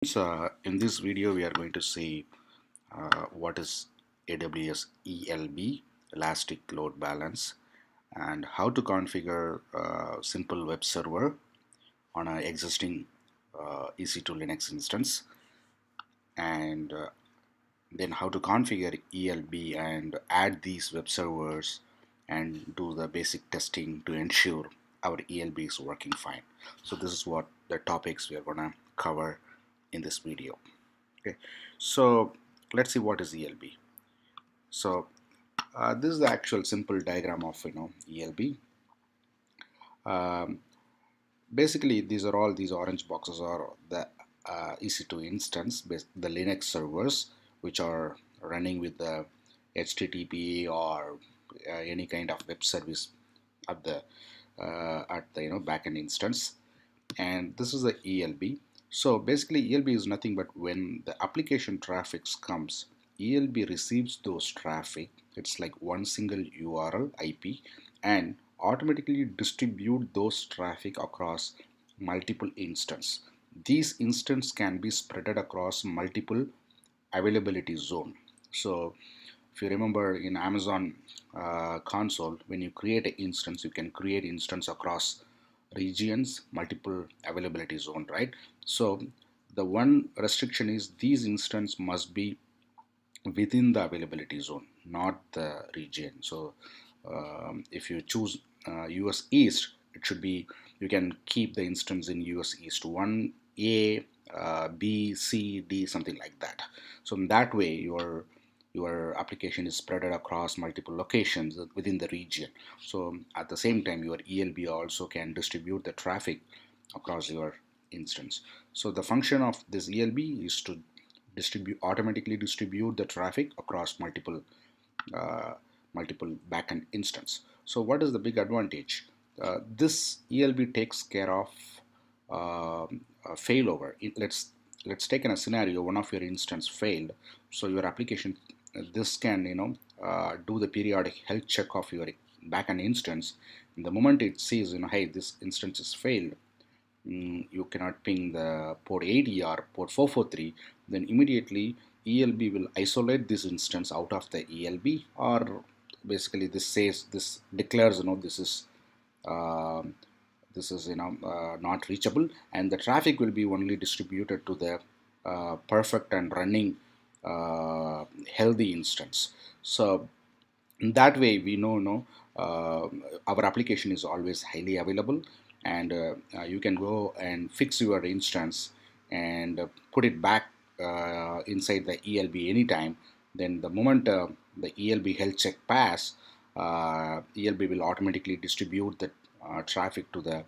So in this video we are going to see what is AWS ELB Elastic Load Balance and how to configure a simple web server on an existing EC2 Linux instance, and then how to configure ELB and add these web servers and do the basic testing to ensure our ELB is working fine. So this is what the topics we are going to cover in this video. Okay, so let's see what is ELB. So this is the actual simple diagram of ELB. Um, Basically, these orange boxes are the EC2 instance, the Linux servers which are running with the HTTP or any kind of web service at the backend instance, and this is the ELB. So basically ELB is nothing but when the application traffic comes, ELB receives those traffic. It's like one single URL IP and automatically distribute those traffic across multiple instances. These instances can be spread across multiple availability zone. So if you remember in Amazon console, when you create an instance, you can create instance across regions, multiple availability zone, right? So the one restriction is these instance must be within the availability zone, not the region. So if you choose US East, it should be, you can keep the instance in US East 1A, B, C, D, something like that. So in that way, your application is spread across multiple locations within the region. So at the same time, your ELB also can distribute the traffic across your instance. So the function of this ELB is to automatically distribute the traffic across uh, multiple backend instance. So what is the big advantage? This ELB takes care of failover. Let's take in a scenario one of your instance failed. So your application, this can do the periodic health check of your backend instance. And the moment it sees hey, this instance is failed, you cannot ping the port 80 or port 443, then immediately ELB will isolate this instance out of the ELB, or basically this declares uh, this is not reachable, and the traffic will be only distributed to the perfect and running healthy instance. So in that way we know our application is always highly available, and you can go and fix your instance and put it back inside the ELB anytime. Then the moment the ELB health check pass, ELB will automatically distribute the traffic to the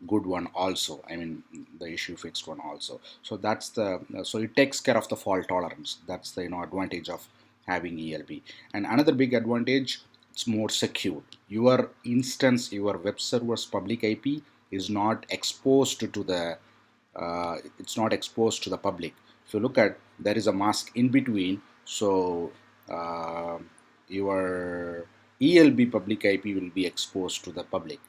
good one also, I mean the issue fixed one also. So that's the so it takes care of the fault tolerance. That's the advantage of having ELB. And another big advantage, it's more secure. Your instance, your web server's public IP is not exposed to the it's not exposed to the public. If you look at, there is a mask in between, so uh, your ELB public IP will be exposed to the public.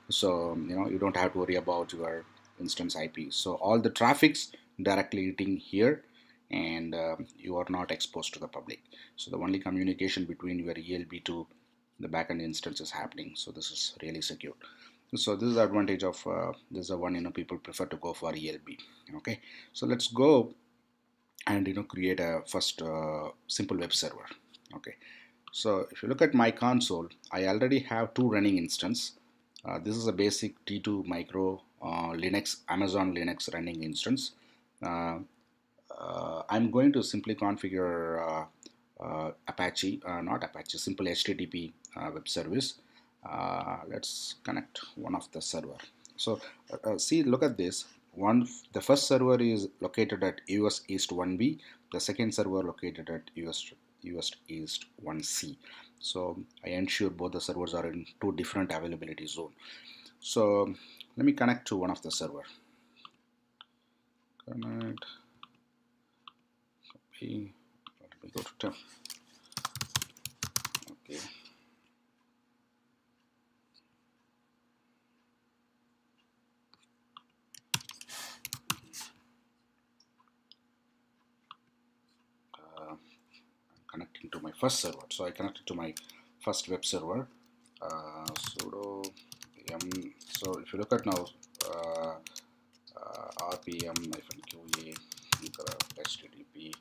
So you don't have to worry about your instance IP. So all the traffic's directly hitting here, and you are not exposed to the public. So the only communication between your ELB to the backend instance is happening. So this is really secure. So this is the advantage of this is the one people prefer to go for ELB. Okay, so let's go and create a first simple web server. Okay, so if you look at my console, I already have two running instance. This is a basic T2 micro Linux, Amazon Linux running instance. Uh, I'm going to simply configure Apache, not Apache, simple HTTP web service. Let's connect one of the server. So see, look at this. The first server is located at US East 1B. The second server located at US East 1C. So I ensure both the servers are in two different availability zone. So let me connect to one of the server. Connect. Copy. Let me go to term. Okay. first server. So I connected to my first web server. Sudo yum. So if you look at now, rpm-qa http.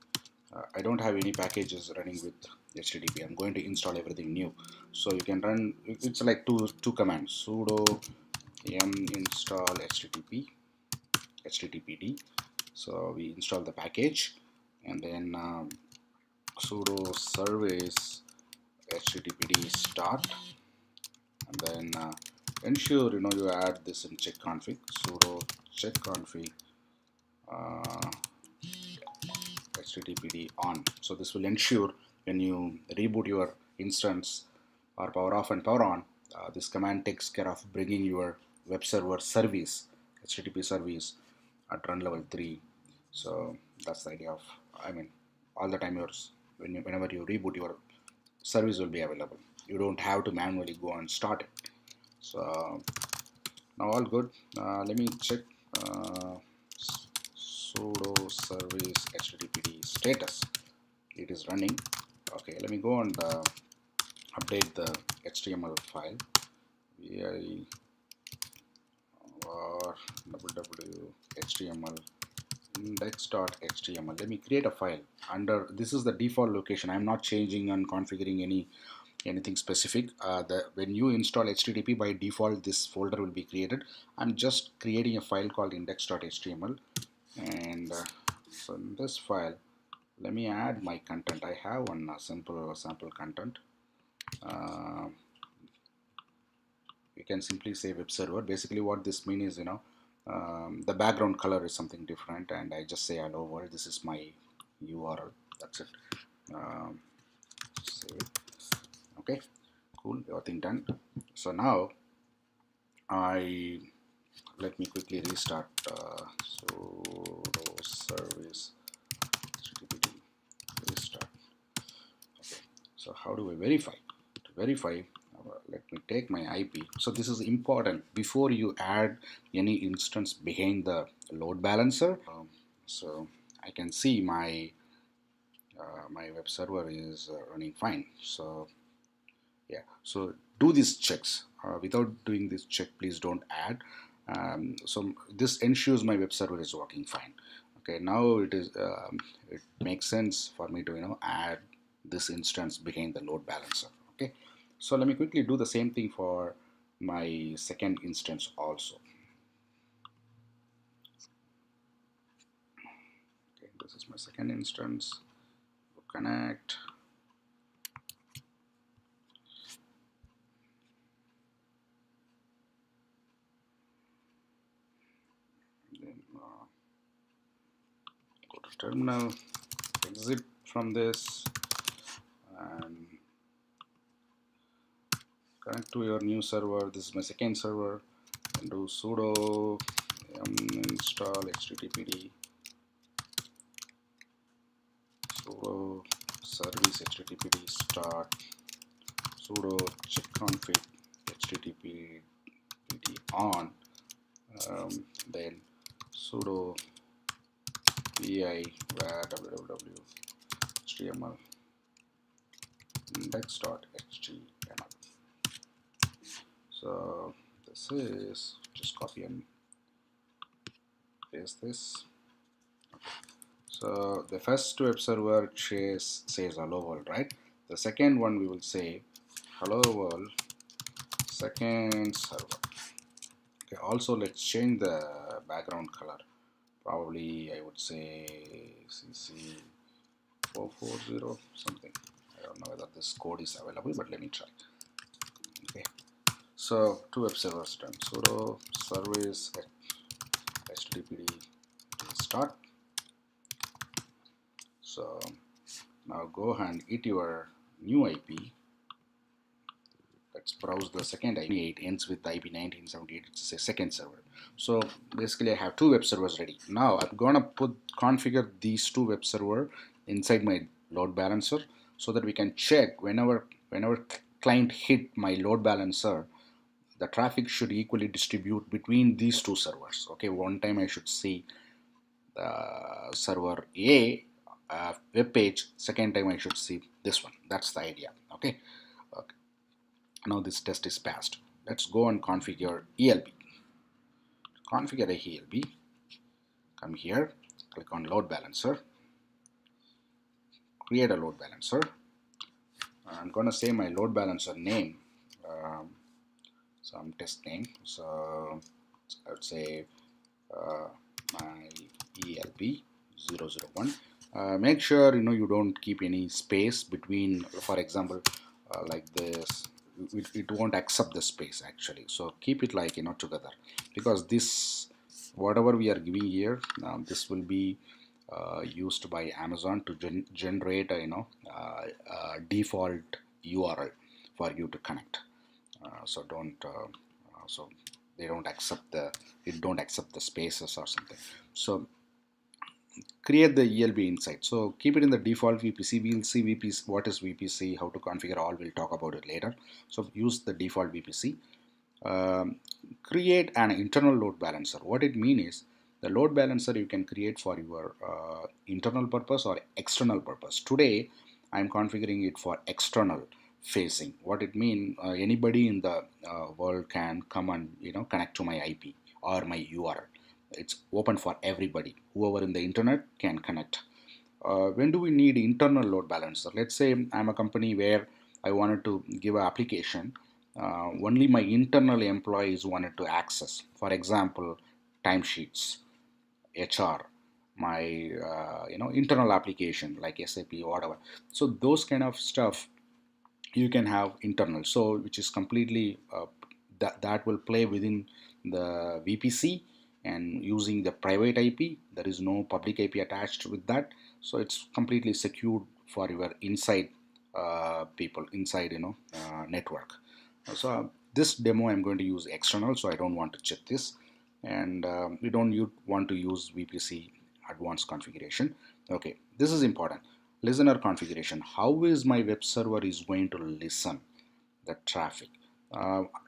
I don't have any packages running with HTTP. I'm going to install everything new. So you can run. It's like two commands. Sudo yum install httpd. So we install the package, and then sudo service httpd start, and then ensure you add this in check config. Sudo check config httpd on. So this will ensure when you reboot your instance or power off and power on, this command takes care of bringing your web server service, http service, at run level 3. So that's the idea of, I mean, all the time whenever you reboot, your service will be available. You don't have to manually go and start it. So now all good. Let me check sudo service httpd status. It is running. Okay, let me go and update the HTML file. vi or www html index.html. Let me create a file under, this is the default location. I'm not changing and configuring anything specific. When you install HTTP, by default this folder will be created. I'm just creating a file called index.html, and so in this file, let me add my content. I have one simple sample content. You can simply say web server. Basically what this means is, the background color is something different, and I just say hello world. This is my URL. That's it. Save it. Okay, cool, everything done. So now let me quickly restart sudo service httpd restart. Okay, so how do I verify? To verify, let me take my IP. So this is important before you add any instance behind the load balancer. So I can see my web server is running fine. So yeah, so do these checks. Without doing this check, please don't add. So this ensures my web server is working fine. Okay, now it makes sense for me to add this instance behind the load balancer. Okay, so let me quickly do the same thing for my second instance also. Okay, this is my second instance. Connect. Then go to terminal, exit from this, and connect to your new server. This is my second server, and do sudo install httpd sudo service httpd start sudo check config httpd on, then sudo vi www html index.html. So this is, just copy and paste this. Okay. So the first web server says hello world, right? The second one we will say hello world second server. Okay, also let's change the background color. Probably I would say CC440 something. I don't know whether this code is available, but let me try. Okay, so two web servers done. Sudo service httpd start. So now go and hit your new IP. Let's browse the second IP. It ends with IP 1978. It's a second server. So basically I have two web servers ready. Now I'm gonna configure these two web server inside my load balancer, so that we can check whenever client hit my load balancer, the traffic should equally distribute between these two servers. Okay, one time I should see the server A web page, second time I should see this one. That's the idea. Okay. Okay. Now this test is passed. Let's go and configure ELB. Configure a ELB. Come here, click on load balancer, create a load balancer. I'm going to say my load balancer name, some test name. So I would say my ELB 001. Make sure you don't keep any space between. For example, like this, it won't accept the space actually. So keep it like together, because this whatever we are giving here, this will be used by Amazon to generate a default URL for you to connect. So don't so they don't accept the spaces or something. So create the ELB inside. So keep it in the default VPC. We'll see VPC, what is VPC, how to configure all. We'll talk about it later. So use the default VPC. Create an internal load balancer. What it means is the load balancer you can create for your internal purpose or external purpose. Today I'm configuring it for external facing. What it means, anybody in the world can come and connect to my IP or my URL. It's open for everybody. Whoever in the internet can connect. When do we need internal load balancer? Let's say I'm a company where I wanted to give an application. Only my internal employees wanted to access. For example, timesheets, HR, my internal application like SAP or whatever. So those kind of stuff you can have internal. So which is completely that will play within the VPC and using the private IP. There is no public IP attached with that. So it's completely secured for your inside people inside network. So this demo I'm going to use external, so I don't want to check this, and we don't want to use VPC advanced configuration. Okay, this is important. Listener configuration. How is my web server is going to listen the traffic?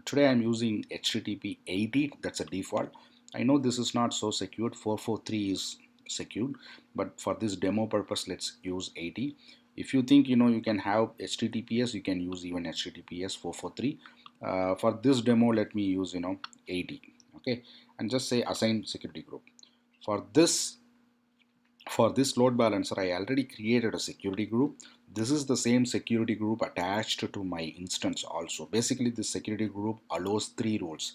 Today I'm using HTTP 80. That's a default. I know this is not so secured. 443 is secured, but for this demo purpose, let's use 80. If you think you can have HTTPS, you can use even HTTPS 443. For this demo, let me use 80. Okay, and just say assign security group. For this load balancer, I already created a security group. This is the same security group attached to my instance also. Basically, this security group allows 3 rules: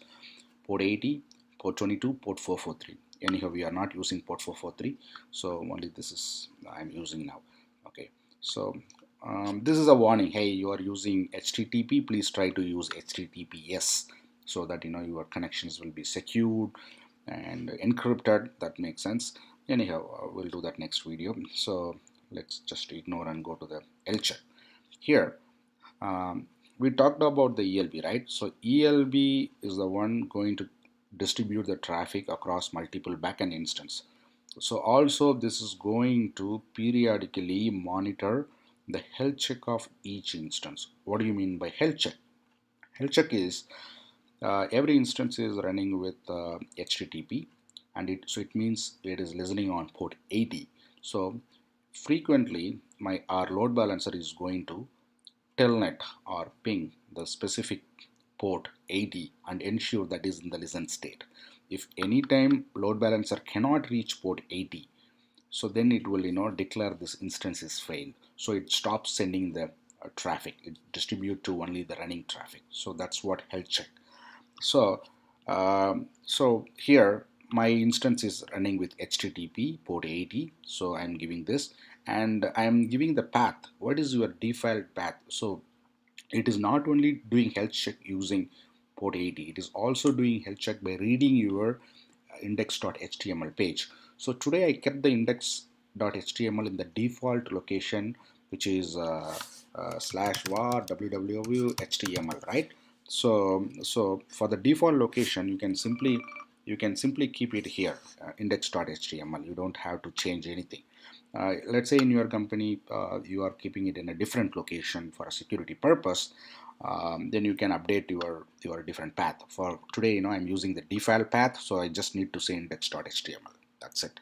port 80, port 22, port 443. Anyhow, we are not using port 443, so only this is I'm using now. Okay, so this is a warning. Hey, you are using HTTP. Please try to use HTTPS so that your connections will be secured and encrypted. That makes sense. Anyhow, we'll do that next video. So let's just ignore and go to the LCheck. Here we talked about the ELB, right? So ELB is the one going to distribute the traffic across multiple backend instances. So also this is going to periodically monitor the health check of each instance. What do you mean by health check? Health check is every instance is running with HTTP, and it means it is listening on port 80. So frequently our load balancer is going to telnet or ping the specific port 80 and ensure that is in the listen state. If anytime load balancer cannot reach port 80, so then it will declare this instance is failed. So it stops sending the traffic. It distribute to only the running traffic. So that's what health check. So so here my instance is running with HTTP port 80. So I'm giving this, and I'm giving the path. What is your default path? So it is not only doing health check using port 80, it is also doing health check by reading your index.html page. So today I kept the index.html in the default location, which is /var www html, right? So for the default location, you can simply keep it here, index.html. You don't have to change anything. Let's say in your company you are keeping it in a different location for a security purpose, then you can update your different path. For today, I'm using the default path, so I just need to say index.html. That's it.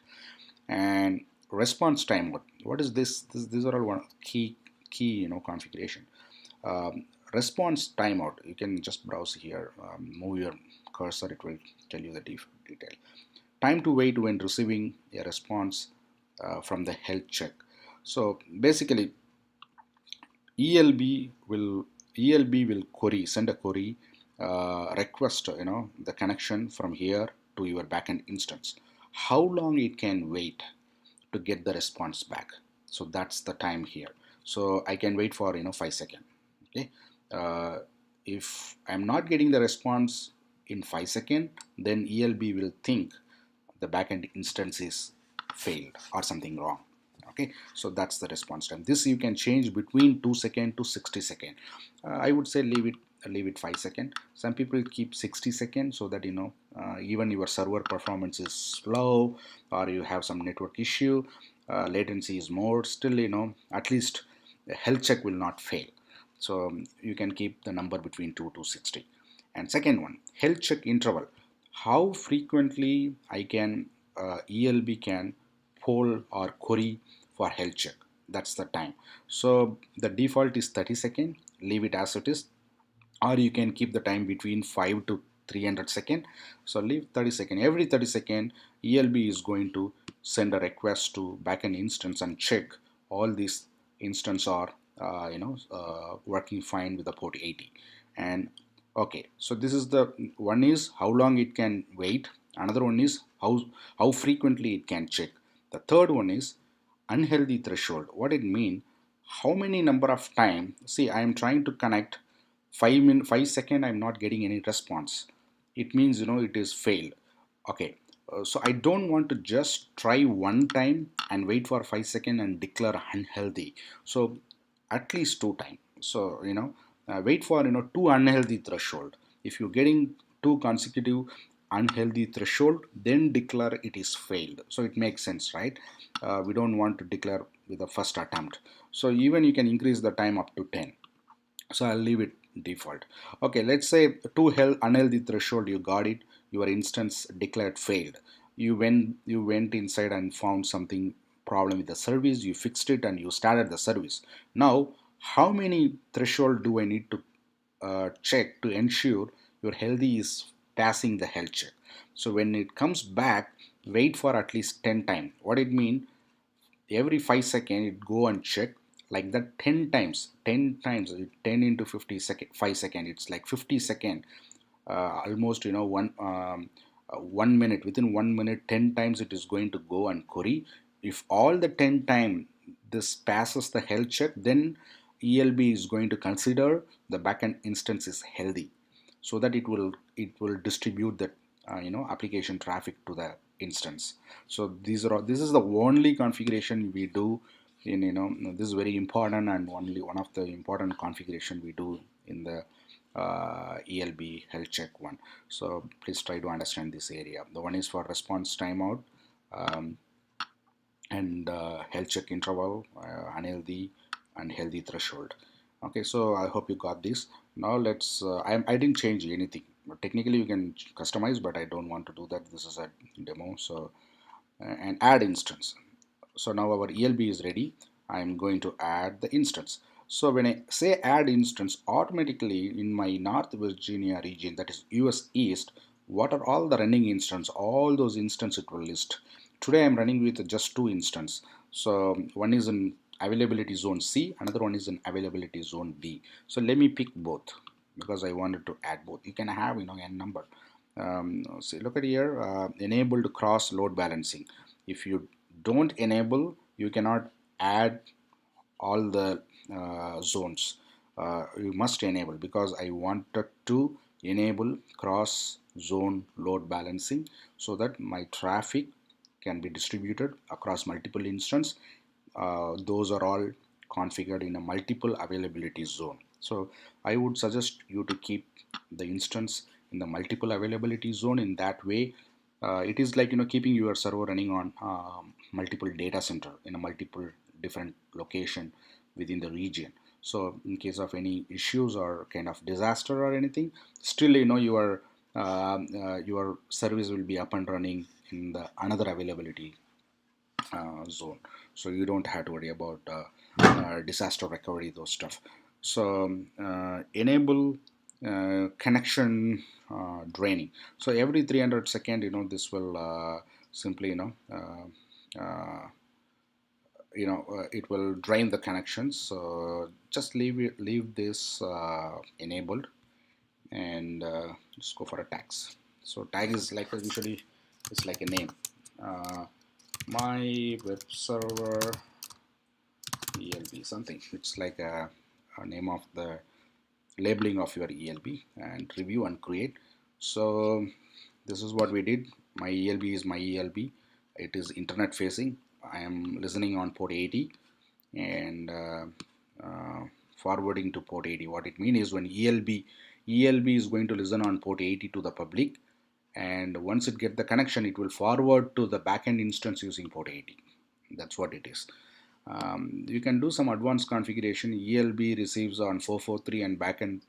And response time, what is this? These are all one key key configuration. Response timeout, you can just browse here, move your cursor, it will tell you the detail. Time to wait when receiving a response from the health check. So basically ELB will send a query request the connection from here to your backend instance. How long it can wait to get the response back? So that's the time here. So I can wait for 5 seconds. Okay, uh, if I'm not getting the response in 5 seconds, then ELB will think the backend instance is failed or something wrong. Okay, so that's the response time. This you can change between 2 second to 60 second. I would say leave it 5 second. Some people keep 60 seconds so that even your server performance is slow or you have some network issue, latency is more, still at least the health check will not fail. So you can keep the number between 2 to 60. And second one, health check interval. How frequently I can ELB can poll or query for health check. That's the time. So the default is 30 seconds. Leave it as it is, or you can keep the time between 5 to 300 second. So leave 30 second. Every 30 second, ELB is going to send a request to backend instance and check all these instances are working fine with the port 80. And okay, so this is the one is how long it can wait. Another one is how frequently it can check. The third one is unhealthy threshold. What it mean? How many number of time? See, I am trying to connect 5 second. I'm not getting any response. It means it is failed. Okay, so I don't want to just try one time and wait for 5 second and declare unhealthy. So at least two time. So wait for two unhealthy threshold. If you're getting two consecutive unhealthy threshold, then declare it is failed. So it makes sense, right? We don't want to declare with the first attempt. So even you can increase the time up to 10. So I'll leave it default. Okay, let's say two unhealthy threshold, you got it, your instance declared failed. You went inside and found something problem with the service, you fixed it and you started the service. Now how many threshold do I need to check to ensure your healthy is passing the health check? So when it comes back, wait for at least 10 times. What it mean? Every 5 seconds it go and check like that 10 times 10 into 50 second 5 second, it's like 50 second, almost 1 minute. Within 1 minute 10 times it is going to go and query. If all the 10 time this passes the health check, then ELB is going to consider the backend instance is healthy, so that it will distribute the application traffic to the instance. So this is the only configuration we do in this is very important and only one of the important configuration we do in the ELB health check one. So please try to understand this area. The one is for response timeout, um, and health check interval, unhealthy and healthy threshold. Okay, so I hope you got this. Now let's I didn't change anything. Technically you can customize, but I don't want to do that. This is a demo. So and add instance. So now our ELB is ready. I'm going to add the instance. So when I say add instance, automatically in my North Virginia region, that is US East, what are all the running instance? All those instance it will list. Today I'm running with just two instance. So one is in availability zone C, another one is in availability zone B. So let me pick both because I wanted to add both. You can have n number. See, look at here, enabled cross load balancing. If you don't enable, you cannot add all the zones. You must enable, because I wanted to enable cross zone load balancing so that my traffic can be distributed across multiple instances. Those are all configured in a multiple availability zone. So I would suggest you to keep the instance in the multiple availability zone. In that way, it is like keeping your server running on multiple data center in a multiple different location within the region. So in case of any issues or kind of disaster or anything, still your service will be up and running in the another availability zone, so you don't have to worry about disaster recovery, those stuff. So enable connection draining. So every 300 second, this will simply it will drain the connections. So just leave this enabled, and just go for a tags. So tag is like usually it's like a name. uh, my web server ELB something. It's like a name of the labeling of your ELB, and review and create. So this is what we did. My ELB is my ELB. It is internet facing. I am listening on port 80, and uh, forwarding to port 80. What it means is when ELB is going to listen on port 80 to the public, and once it get the connection, it will forward to the backend instance using port 80. That's what it is. You can do some advanced configuration. ELB receives on 443 and backend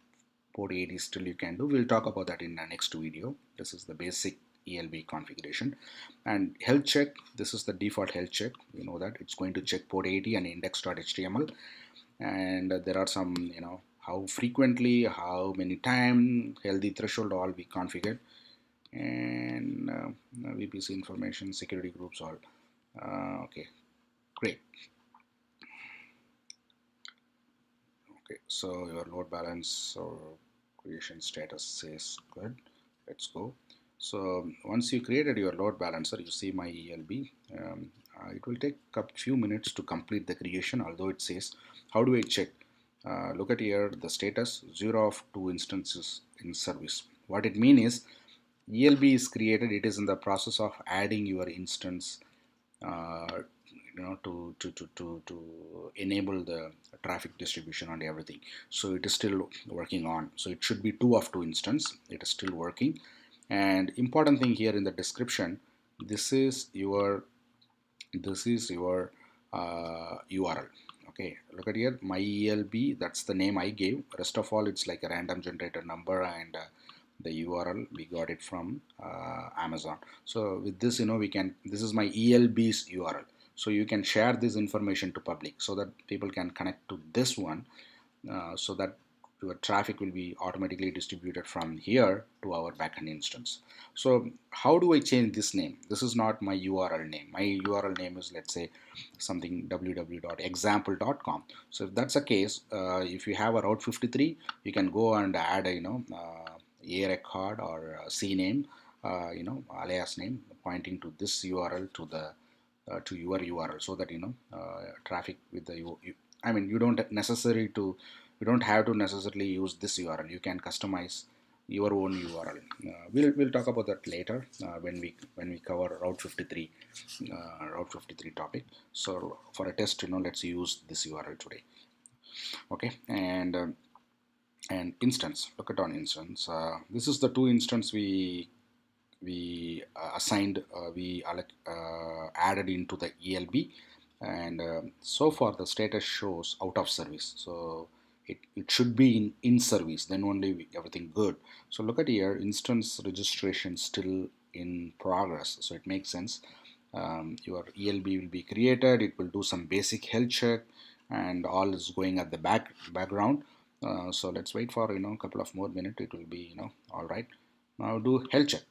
port 80 still you can do. We'll talk about that in the next video. This is the basic ELB configuration. And health check, this is the default health check. You know that it's going to check port 80 and index.html. And there are some, how frequently, how many time, healthy threshold, all we configured. And VPC information, security groups, all. Okay, great. Okay, so your load balance or creation status says good. Let's go. So once you created your load balancer, you see my ELB. It will take a few minutes to complete the creation, although it says, how do I check? Look at here, the status 0 of 2 instances in service. What it means is ELB is created, it is in the process of adding your instance uh, to enable the traffic distribution and everything. So it is still working on. So it should be 2 of 2 instance. It is still working. And important thing here in the description, this is your URL. Okay, look at here, my ELB, that's the name I gave. Rest of all, it's like a random generator number, and the URL we got it from Amazon. So with this, we can, this is my ELB's URL. So you can share this information to public so that people can connect to this one, so that your traffic will be automatically distributed from here to our backend instance. So how do I change this name? This is not my URL name. My URL name is, let's say, something www.example.com. So if that's the case, if you have a Route 53, you can go and add a A record or C name, alias name pointing to this URL to your URL, so that traffic with the you don't have to necessarily use this URL. You can customize your own URL. We'll talk about that later when we cover Route 53 topic. So for a test, let's use this URL today. Okay, and instance. Look at on instance. This is the 2 instance we assigned. We added into the ELB, and so far the status shows out of service. So it should be in service, then only everything good. So look at here, instance registration still in progress, so it makes sense. Your ELB will be created, it will do some basic health check, and all is going at the background. So let's wait for a couple of more minutes, it will be all right. Now do health check.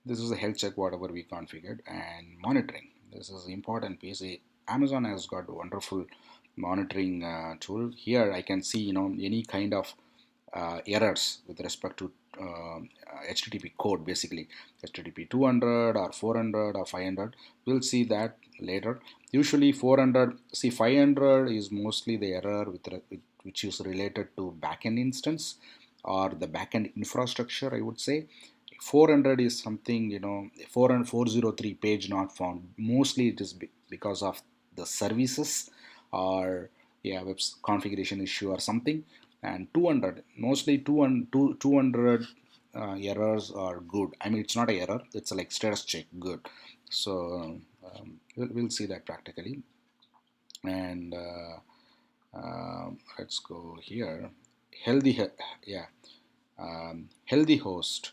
This is a health check whatever we configured. And monitoring, this is the important piece. Amazon has got a wonderful monitoring tool. Here I can see any kind of errors with respect to HTTP code, basically HTTP 200 or 400 or 500. We'll see that later. Usually 400, see 500 is mostly the error which is related to backend instance or the backend infrastructure, I would say. 400 is something 403 page not found. Mostly it is because of the services or web configuration issue or something. And 200, mostly 200 errors are good. It's not an error, it's like status check good. So we'll see that practically. And let's go here. Healthy host.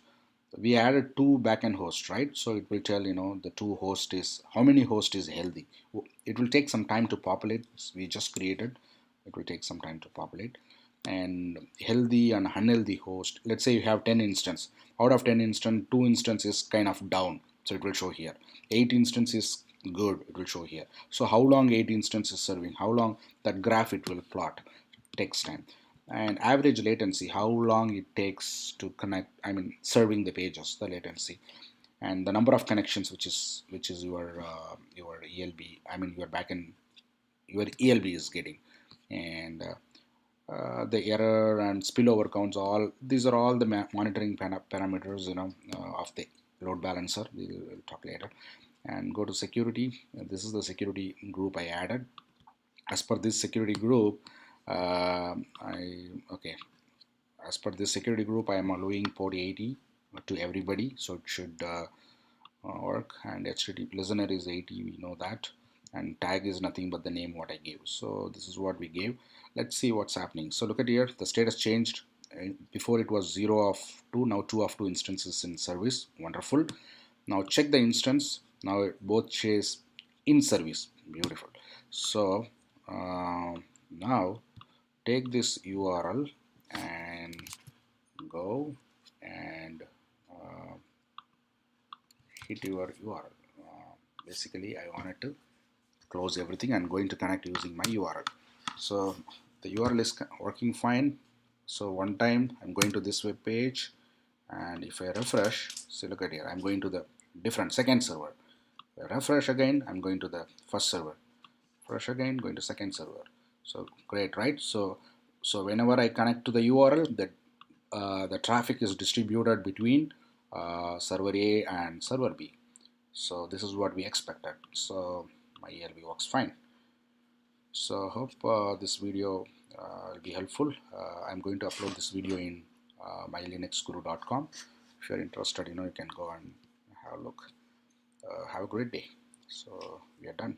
we added two backend hosts, right? So it will tell, the two host is, how many host is healthy. It will take some time to populate. We just created, it will take some time to populate. And healthy and unhealthy host, let's say you have 10 instance. Out of 10 instance, 2 instance is kind of down, so it will show here. 8 instance is good, it will show here. So how long 8 instance is serving, how long that graph it will plot, takes time. And average latency, how long it takes to connect, serving the pages, the latency. And the number of connections, which is your ELB, your backend, your ELB is getting. And the error and spillover counts, all these are all the monitoring parameters, of the load balancer. We'll talk later. And go to security. This is the security group I added. As per this security group, okay, as per this security group, I am allowing port 80 to everybody, so it should work. And HTTP listener is 80, we know that. And tag is nothing but the name what I gave. So this is what we gave. Let's see what's happening. So look at here, the status changed. Before it was 0 of 2, now 2 of 2 instances in service. Wonderful. Now check the instance. Now it both says in service. Beautiful. So now take this URL and go and hit your URL. Basically, I wanted to close everything and going to connect using my URL. So the URL is working fine. So one time I'm going to this web page, and if I refresh, see, look at here, I'm going to the different second server. If I refresh again, I'm going to the first server. Refresh again, going to second server. So great, right? So whenever I connect to the URL, the traffic is distributed between server A and server B. So this is what we expected. So my ELB works fine. So hope this video will be helpful. I'm going to upload this video in mylinuxguru.com. If you're interested, you can go and have a look. Have a great day. So we are done.